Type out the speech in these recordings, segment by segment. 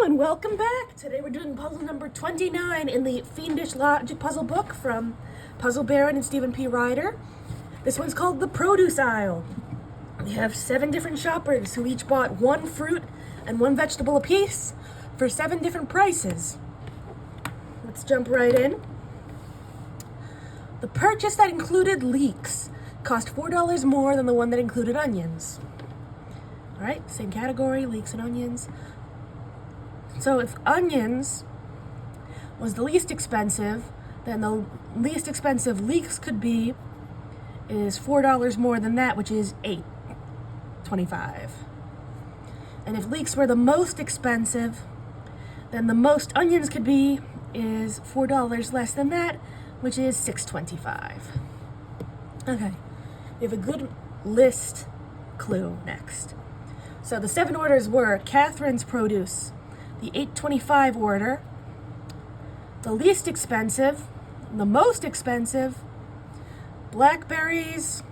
and welcome back! Today we're doing puzzle number 29 in the Fiendish Logic Puzzle book from Puzzle Baron and Stephen P. Ryder. This one's called the Produce Aisle. We have 7 different shoppers who each bought 1 fruit and 1 vegetable apiece for 7 different prices. Let's jump right in. The purchase that included leeks cost $4 more than the one that included onions. Alright, same category, leeks and onions. So if onions was the least expensive, then the least expensive leeks could be is $4 more than that, which is $8.25. And if leeks were the most expensive, then the most onions could be is $4 less than that, which is $6.25. Okay, we have a good list clue next. So the 7 orders were Catherine's produce, the $8.25 order, the least expensive, the most expensive, blackberries,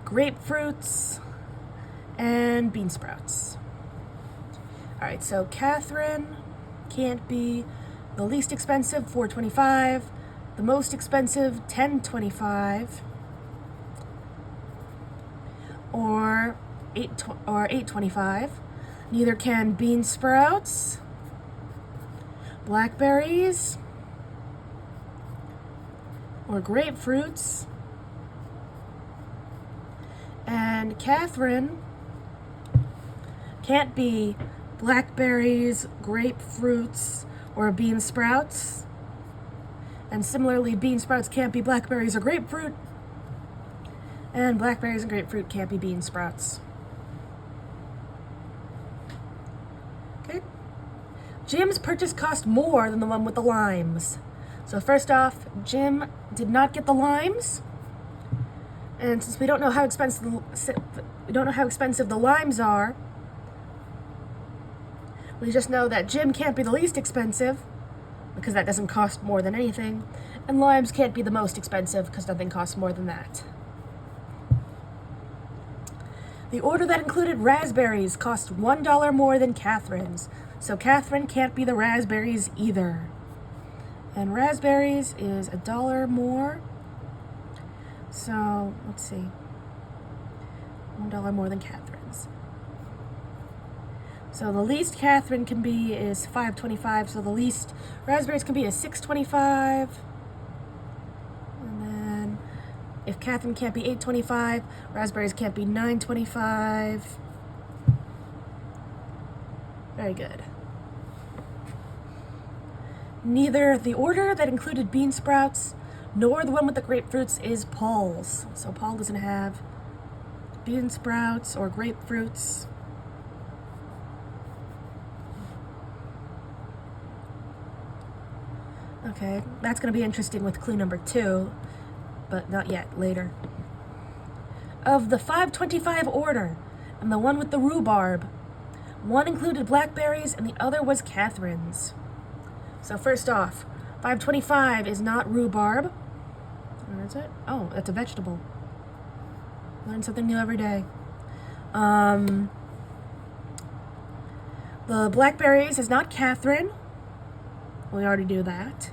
grapefruits, and bean sprouts. All right, so Catherine can't be the least expensive, $4.25, the most expensive, $10.25, or $8.25. Neither can bean sprouts, blackberries, or grapefruits. And Catherine can't be blackberries, grapefruits, or bean sprouts. And similarly, bean sprouts can't be blackberries or grapefruit. And blackberries and grapefruit can't be bean sprouts. Okay. Jim's purchase cost more than the one with the limes. So first off, Jim did not get the limes. And since we don't know how expensive the limes are, we just know that Jim can't be the least expensive because that doesn't cost more than anything, and limes can't be the most expensive because nothing costs more than that. The order that included raspberries cost $1 more than Catherine's, so Catherine can't be the raspberries either. And raspberries is $1 more, so let's see, $1 more than Catherine's. So the least Catherine can be is $5.25, so the least raspberries can be is $6.25. And then if Catherine can't be $8.25, raspberries can't be $9.25. Very good. Neither the order that included bean sprouts nor the one with the grapefruits is Paul's. So Paul doesn't have bean sprouts or grapefruits. Okay, that's going to be interesting with clue number 2, but not yet, later. Of the $5.25 order and the one with the rhubarb, one included blackberries and the other was Catherine's. So first off, $5.25 is not rhubarb. Where is it? Oh, that's a vegetable. Learn something new every day. The blackberries is not Catherine. We already do that.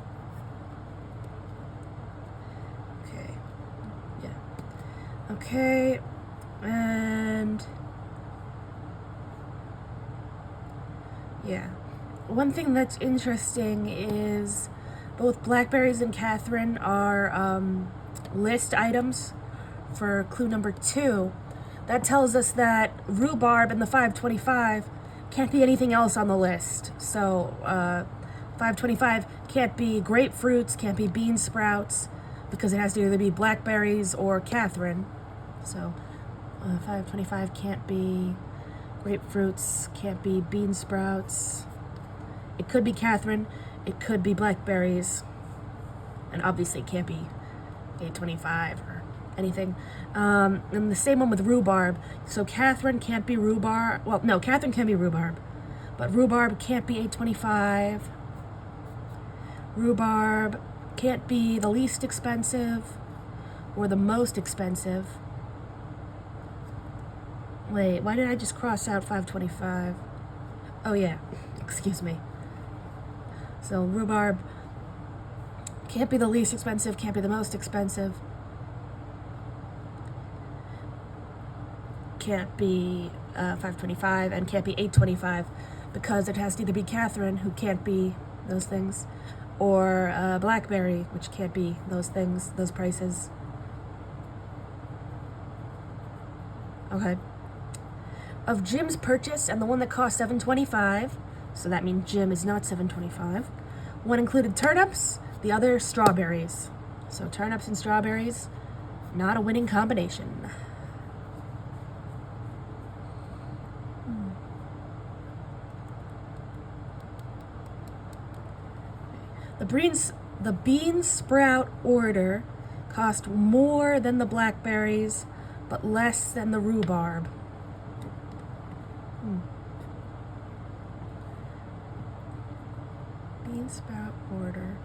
Okay. Yeah. Okay. And yeah. One thing that's interesting is both blackberries and Catherine are list items for clue number 2. That tells us that rhubarb and the $5.25 can't be anything else on the list. So $5.25 can't be grapefruits, can't be bean sprouts, because it has to either be blackberries or Catherine. So $5.25 can't be grapefruits, can't be bean sprouts. It could be Catherine, it could be blackberries, and obviously it can't be $8.25 or anything. And the same one with rhubarb. So Catherine can't be rhubarb. Well, no, Catherine can be rhubarb, but rhubarb can't be $8.25. Rhubarb can't be the least expensive or the most expensive. Wait, why did I just cross out $5.25? Oh yeah, excuse me. So rhubarb can't be the least expensive, can't be the most expensive. Can't be $5.25 and can't be $8.25 because it has to either be Catherine, who can't be those things, or blackberry, which can't be those things, those prices. Okay. Of Jim's purchase and the one that cost $7.25, so that means Jim is not $7.25. One included turnips, the other strawberries. So turnips and strawberries, not a winning combination. The bean sprout order cost more than the blackberries, but less than the rhubarb. Bean sprout order.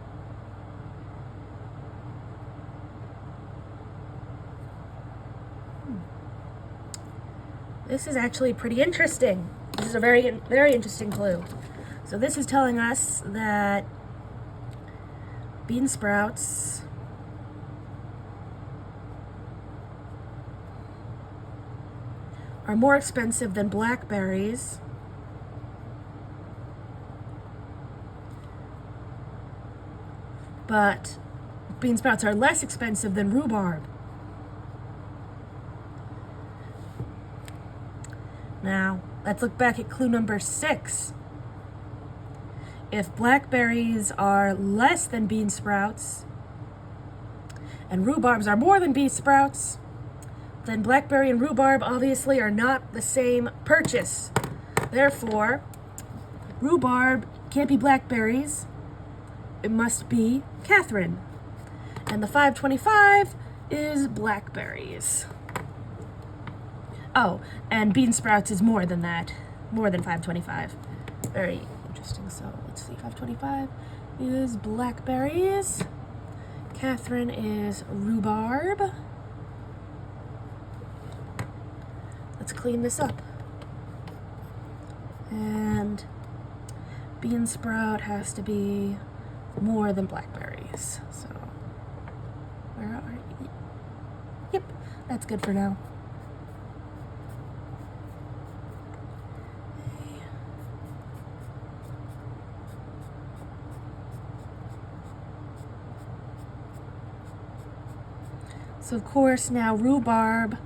This is actually pretty interesting. This is a very, very interesting clue. So this is telling us that bean sprouts are more expensive than blackberries, but bean sprouts are less expensive than rhubarb. Now, let's look back at clue number 6. If blackberries are less than bean sprouts and rhubarbs are more than bean sprouts, then blackberry and rhubarb obviously are not the same purchase. Therefore, rhubarb can't be blackberries. It must be Catherine. And the $5.25 is blackberries. Oh, and bean sprouts is more than that. More than $5.25. Very interesting. So let's see. $5.25 is blackberries. Catherine is rhubarb. Let's clean this up. And bean sprout has to be more than blackberries. So, where are you? Yep, that's good for now. So of course now rhubarb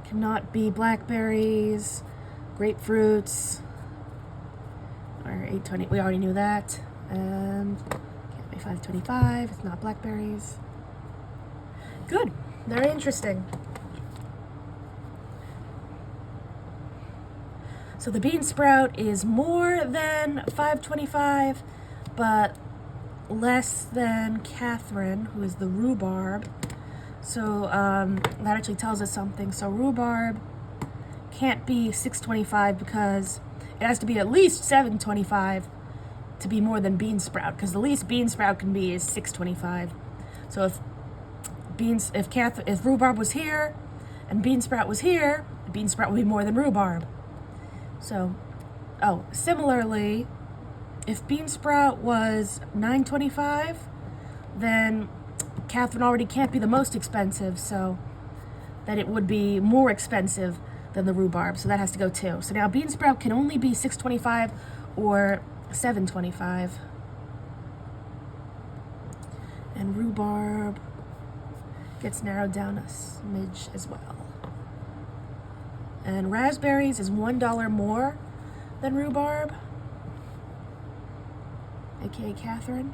cannot be blackberries, grapefruits, or $8.20. We already knew that. And can't be $5.25. It's not blackberries. Good. Very interesting. So the bean sprout is more than $5.25, but less than Catherine, who is the rhubarb. So that actually tells us something. So rhubarb can't be $6.25 because it has to be at least $7.25 to be more than bean sprout, because the least bean sprout can be is $6.25. So if rhubarb was here and bean sprout was here, bean sprout would be more than rhubarb. So, similarly, if bean sprout was $9.25, then Catherine already can't be the most expensive, so that it would be more expensive than the rhubarb, so that has to go too. So now bean sprout can only be $6.25 or $7.25. And rhubarb gets narrowed down a smidge as well. And raspberries is $1 more than rhubarb, aka Catherine.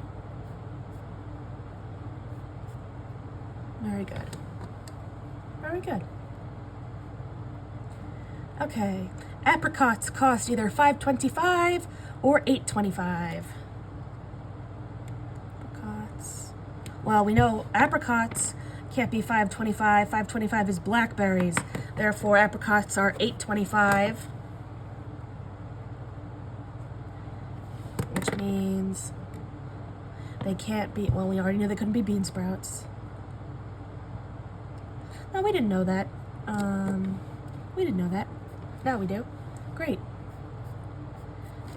Very good. Very good. Okay. Apricots cost either $5.25 or $8.25. Apricots. Well, we know apricots can't be $5.25. $5.25 is blackberries. Therefore, apricots are $8.25. Which means they can't be, well, we already knew they couldn't be bean sprouts. No, we didn't know that. We didn't know that. Now we do. Great.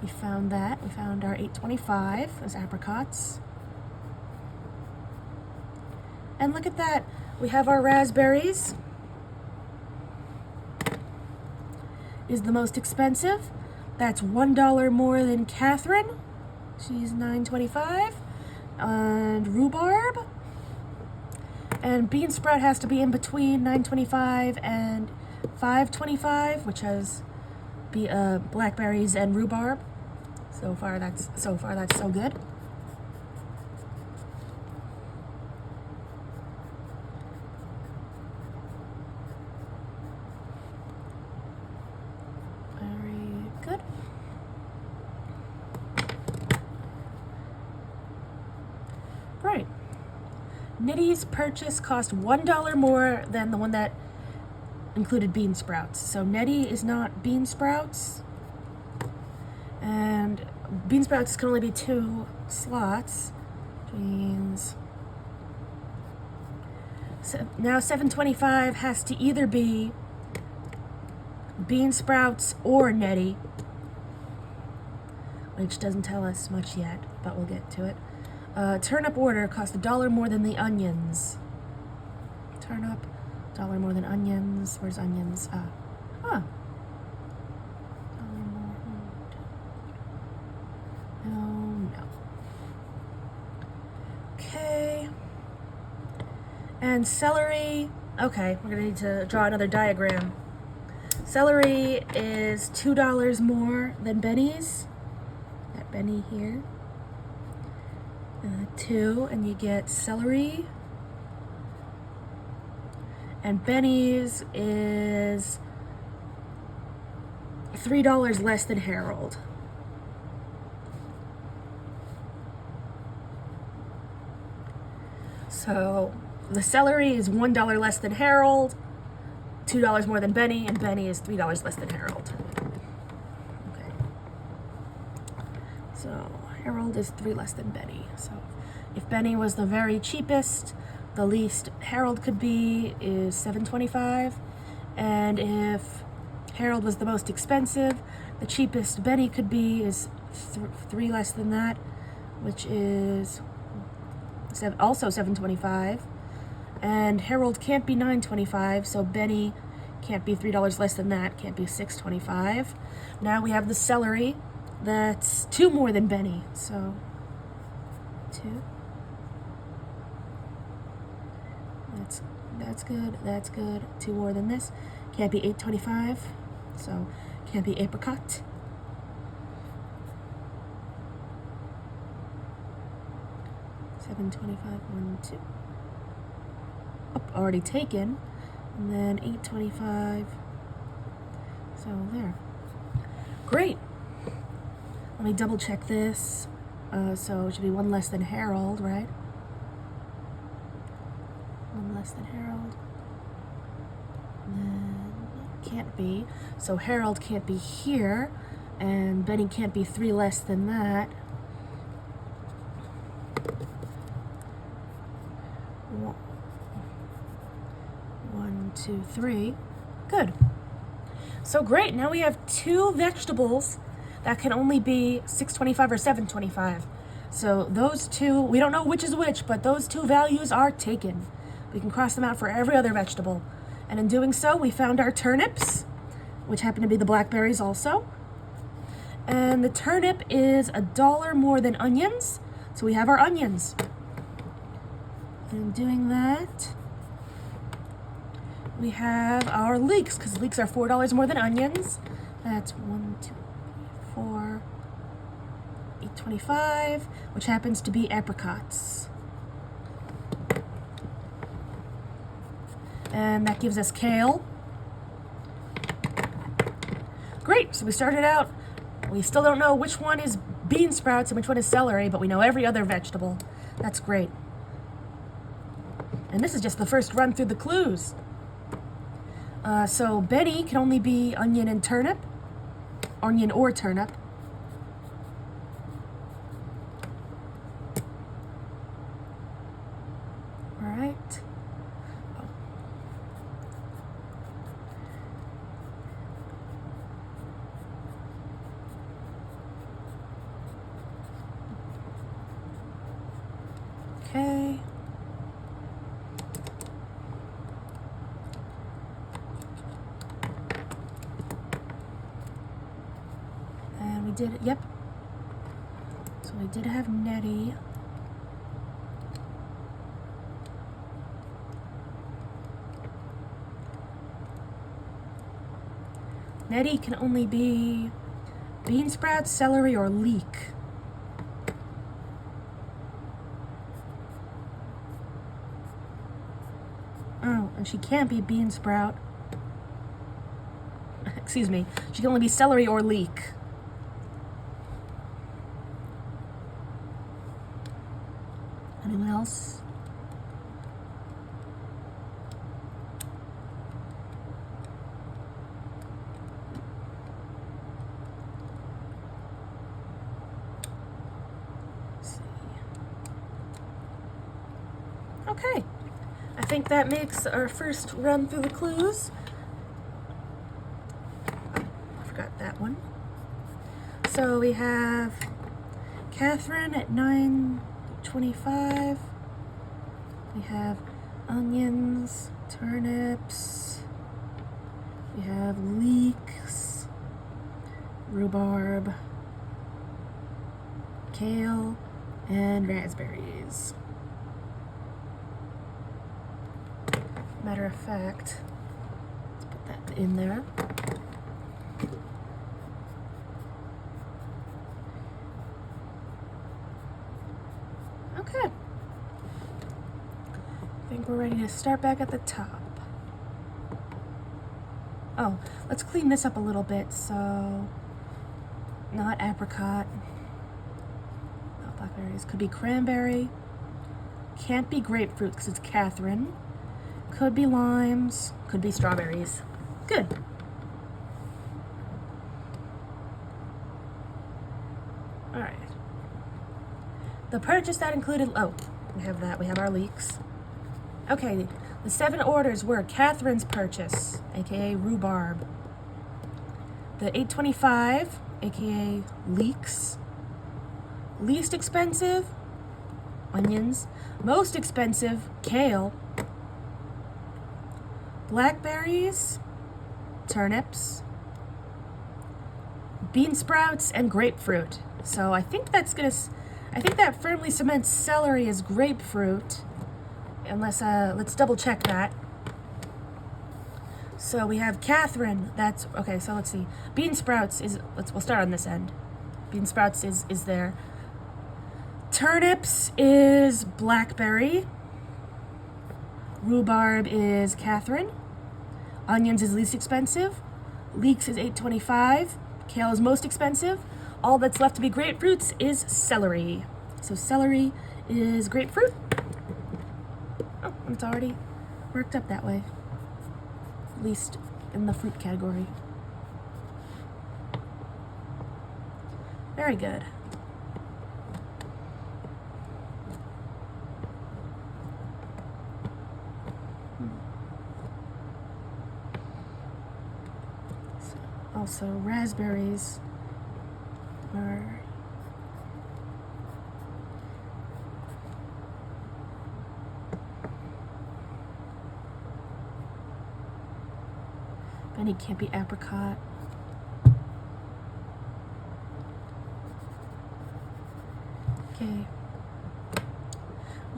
We found that. We found our 825 as apricots. And look at that. We have our raspberries. Is the most expensive. That's $1 more than Catherine. She's $9.25. And rhubarb. And bean sprout has to be in between $9.25 and $5.25, which has blackberries and rhubarb. So far that's so good. Very good. Great. Nitty's purchase cost $1 more than the one that included bean sprouts. So Nettie is not bean sprouts. And bean sprouts can only be 2 slots. Beans. So now $7.25 has to either be bean sprouts or Nettie, which doesn't tell us much yet, but we'll get to it. Turnip order cost $1 more than the onions. Turnip, $1 more than onions. Where's onions? $1 more. No. Okay. And celery. Okay, we're gonna need to draw another diagram. Celery is $2 more than Benny's. That Benny here. 2, and you get celery. And Benny's is $3 less than Harold. So the celery is $1 less than Harold, $2 more than Benny, and Benny is $3 less than Harold. Okay. So Harold is 3 less than Benny. So if Benny was the very cheapest, the least Harold could be is $7.25. And if Harold was the most expensive, the cheapest Benny could be is 3 less than that, which is also $7.25. And Harold can't be $9.25, so Benny can't be $3 less than that, can't be $6.25. Now we have the celery. That's 2 more than Benny, so 2. That's good. 2 more than this. Can't be $8.25, so can't be apricot. $7.25, 1, 2. Oh, already taken. And then $8.25. So there. Great. Let me double check this. So it should be 1 less than Harold, right? 1 less than Harold. And then can't be. So Harold can't be here, and Benny can't be 3 less than that. 1, 2, 3. Good. So great. Now we have 2 vegetables that can only be $6.25 or $7.25. So those 2, we don't know which is which, but those 2 values are taken. We can cross them out for every other vegetable. And in doing so, we found our turnips, which happen to be the blackberries also. And the turnip is $1 more than onions, so we have our onions. And doing that, we have our leeks, because leeks are $4 more than onions. That's 1, 2, 4, $8.25, which happens to be apricots. And that gives us kale. Great, so we started out, we still don't know which one is bean sprouts and which one is celery, but we know every other vegetable. That's great. And this is just the first run through the clues. So Benny can only be onion and turnip, onion or turnip. All right. Okay. And we did, yep. So we did have Nettie. Nettie can only be bean sprouts, celery, or leek. Oh, and she can't be bean sprout. Excuse me. She can only be celery or leek. Anyone else? Let's see. Okay. I think that makes our first run through the clues. I forgot that one. So we have Catherine at 9:25. We have onions, turnips. We have leeks, rhubarb, kale, and raspberries. Matter of fact, let's put that in there. Okay. I think we're ready to start back at the top. Oh, let's clean this up a little bit. So, not apricot. Not blackberries. Could be cranberry. Can't be grapefruit because it's Catherine. Could be limes, could be strawberries. Good. All right. The purchase that included, oh, we have that, we have our leeks. Okay, the 7 orders were Catherine's purchase, aka rhubarb. The $8.25, aka leeks. Least expensive, onions. Most expensive, kale. Blackberries, turnips, bean sprouts, and grapefruit. So I think that's I think that firmly cements celery as grapefruit. Unless, let's double check that. So we have Catherine, that's, okay, so let's see. Bean sprouts is, we'll start on this end. Bean sprouts is there. Turnips is blackberry. Rhubarb is Catherine. Onions is least expensive. Leeks is $8.25. Kale is most expensive. All that's left to be grapefruits is celery. So celery is grapefruit. Oh, it's already worked up that way. At least in the fruit category. Very good. Also, raspberries are Benny can't be apricot. Okay.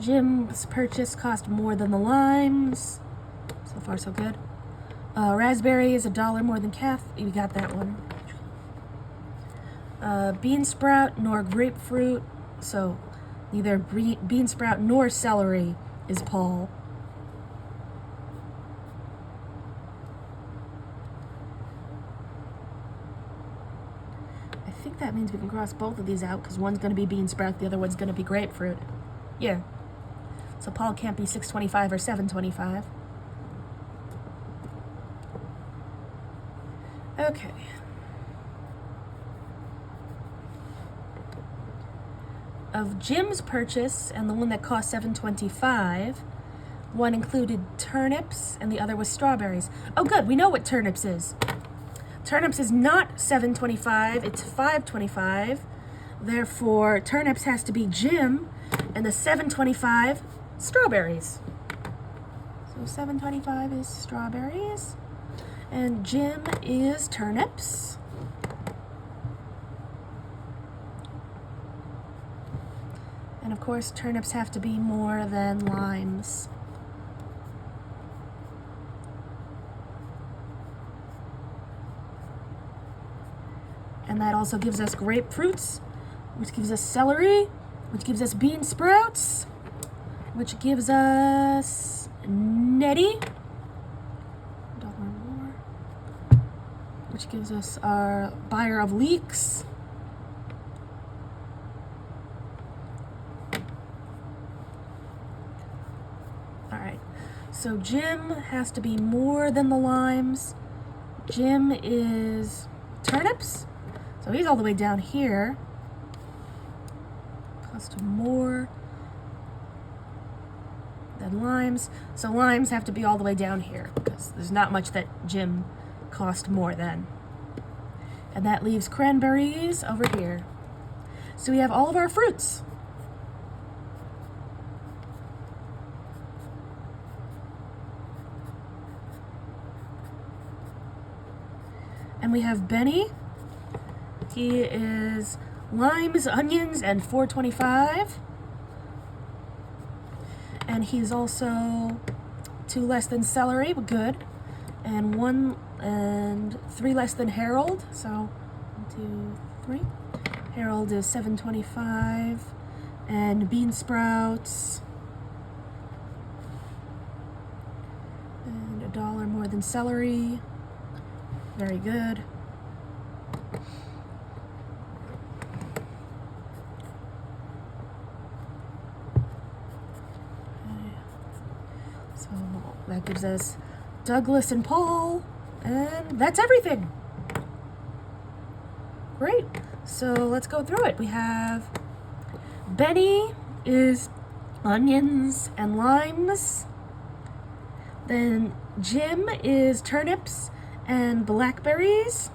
Jim's purchase cost more than the limes. So far, so good. Raspberry is $1 more than You got that one. Bean sprout nor grapefruit. So neither bean sprout nor celery is Paul. I think that means we can cross both of these out because one's going to be bean sprout, the other one's going to be grapefruit. Yeah. So Paul can't be $6.25 or $7.25. Okay. Of Jim's purchase and the one that cost $7.25, one included turnips and the other was strawberries. Oh good, we know what turnips is. Turnips is not $7.25, it's $5.25. Therefore, turnips has to be Jim, And the 7.25, strawberries. So 7.25 is strawberries. And Jim is turnips. And of course, turnips have to be more than limes. And that also gives us grapefruits, which gives us celery, which gives us bean sprouts, which gives us netty, $1 more, which gives us our buyer of leeks, all right, so Jim has to be more than the limes. Jim is turnips, so he's all the way down here. Cost more than limes. So limes have to be all the way down here because there's not much that Jim cost more than. And that leaves cranberries over here. So we have all of our fruits. And we have Benny. He is limes, onions, and $4.25. And he's also 2 less than celery, but good. And 1 and 3 less than Harold. So 1, 2, 3. Harold is $7.25. And bean sprouts. And $1 more than celery. Very good. So that gives us Douglas and Paul, and that's everything. Great. So let's go through it. We have Benny is onions and limes. Then Jim is turnips and blackberries.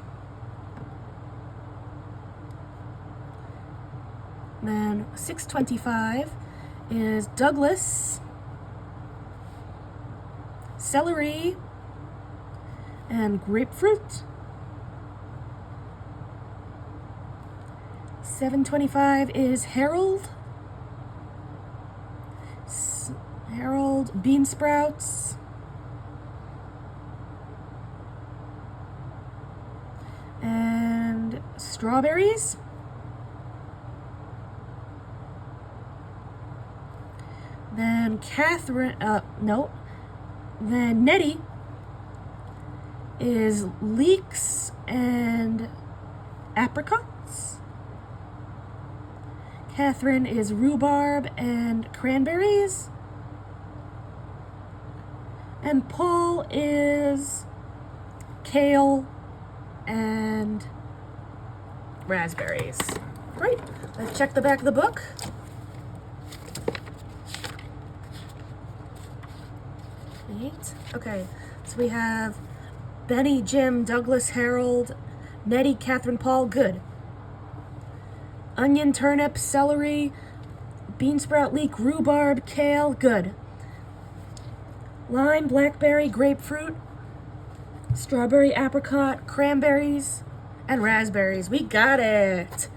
Then $6.25 is Douglas, celery, and grapefruit. $7.25 is Harold, bean sprouts, and strawberries. Then then Nettie is leeks and apricots. Catherine is rhubarb and cranberries. And Paul is kale and raspberries. Great. Let's check the back of the book. Okay, so we have Benny, Jim, Douglas, Harold, Nettie, Catherine, Paul, good. Onion, turnip, celery, bean sprout, leek, rhubarb, kale, good. Lime, blackberry, grapefruit, strawberry, apricot, cranberries, and raspberries. We got it.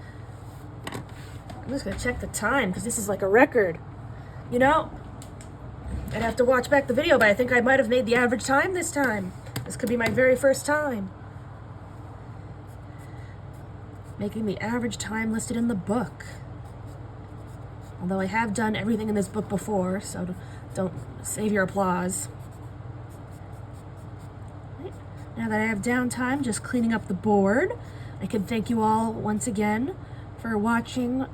I'm just gonna check the time because this is like a record. You know, I'd have to watch back the video, but I think I might have made the average time this time. This could be my very first time making the average time listed in the book. Although I have done everything in this book before, so don't save your applause. Right. Now that I have downtime, just cleaning up the board, I can thank you all once again for watching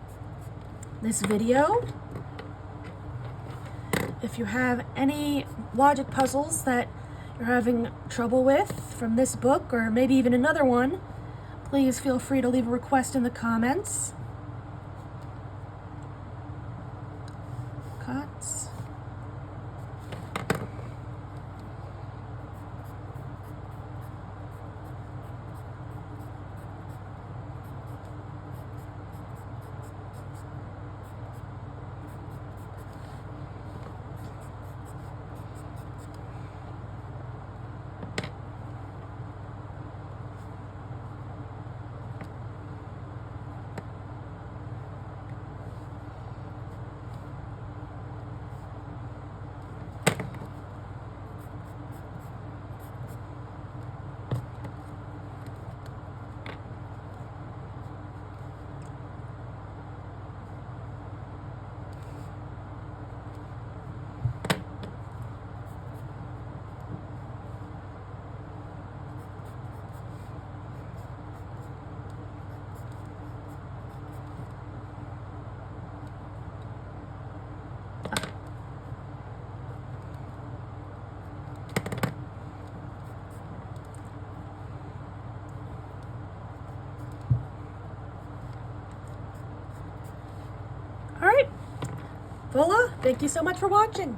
this video. If you have any logic puzzles that you're having trouble with from this book, or maybe even another one, please feel free to leave a request in the comments. Cuts. right. Voila. Thank you so much for watching.